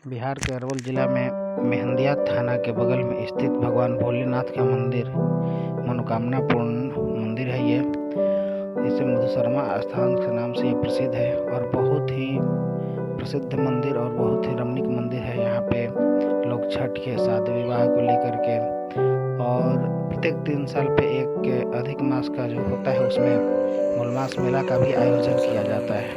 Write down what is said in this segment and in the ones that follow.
बिहार के अरवल जिला में मेहंदिया थाना के बगल में स्थित भगवान भोलेनाथ का मंदिर मनोकामना पूर्ण मंदिर है। ये इसे मधुशर्मा स्थान के नाम से ये प्रसिद्ध है और बहुत ही प्रसिद्ध मंदिर और बहुत ही रमणीक मंदिर है। यहाँ पे लोग छठ के शादी विवाह को लेकर के और प्रत्येक 3 साल पे एक के अधिक मास का जो होता है उसमें मूलमास मेला का भी आयोजन किया जाता है।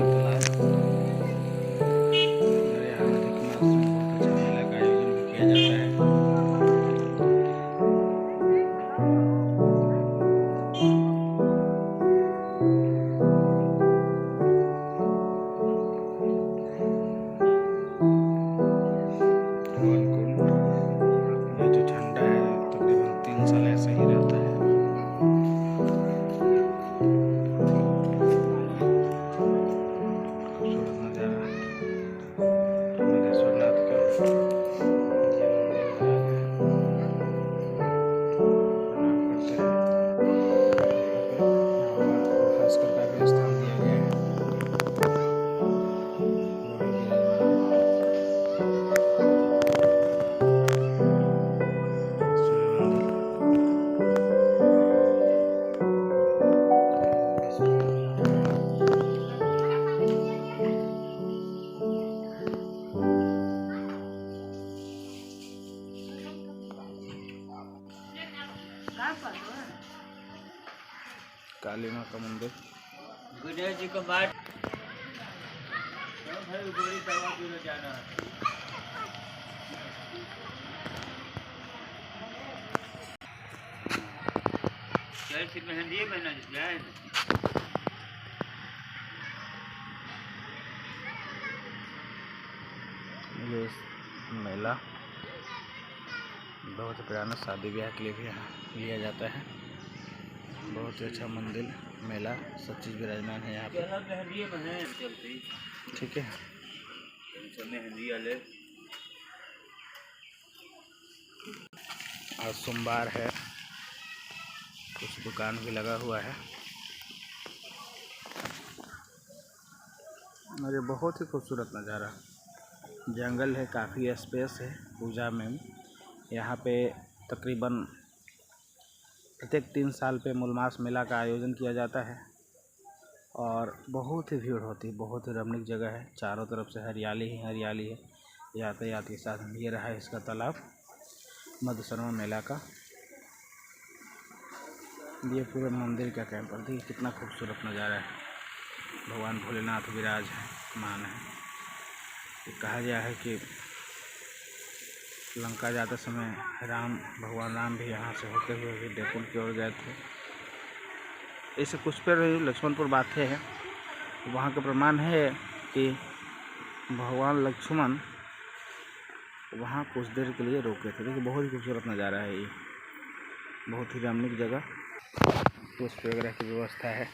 जो ठंडा है तकरीबन 3 साल ऐसा ही रहता है। खूबसूरत नज़ारा मधेश्वरनाथ का ये मंदिर भास्कर का भी स्थान दिया गया है। काली माँ का मंदिर गणेश जी का बाट जाना सिर्फ मेहंदी बहना जाए। ये मेला बहुत पुराना शादी ब्याह के लिए भी यहाँ लिया जाता है। बहुत ही अच्छा मंदिर मेला सब चीज़ विराजमान है यहाँ पे। ठीक है, मेहंदी वाले आज सोमवार है, कुछ दुकान भी लगा हुआ है और ये बहुत ही खूबसूरत नज़ारा। जंगल है, काफ़ी स्पेस है पूजा में। यहाँ पे तकरीबन प्रत्येक 3 साल पे मूलमास मेला का आयोजन किया जाता है और बहुत ही भीड़ होती है। बहुत ही रमणीक जगह है, चारों तरफ से हरियाली ही हरियाली है। यातायात के साथ ये रहा है इसका तालाब मधुशर्मा मेला का। ये पूरे मंदिर का कैंपस देखिए कितना खूबसूरत नज़ारा है। भगवान भोलेनाथ विराज है, मान है। ये कहा गया है कि लंका जाते समय भगवान राम भी यहाँ से होते हुए भी डेकुल की ओर गए थे। ऐसे कुछ पर लक्ष्मणपुर बातें हैं, वहाँ का प्रमाण है कि भगवान लक्ष्मण वहाँ कुछ देर के लिए रुके थे। देखिए बहुत ही खूबसूरत नज़ारा है ये, बहुत ही रमणीक जगह। पुष्प वगैरह की व्यवस्था है।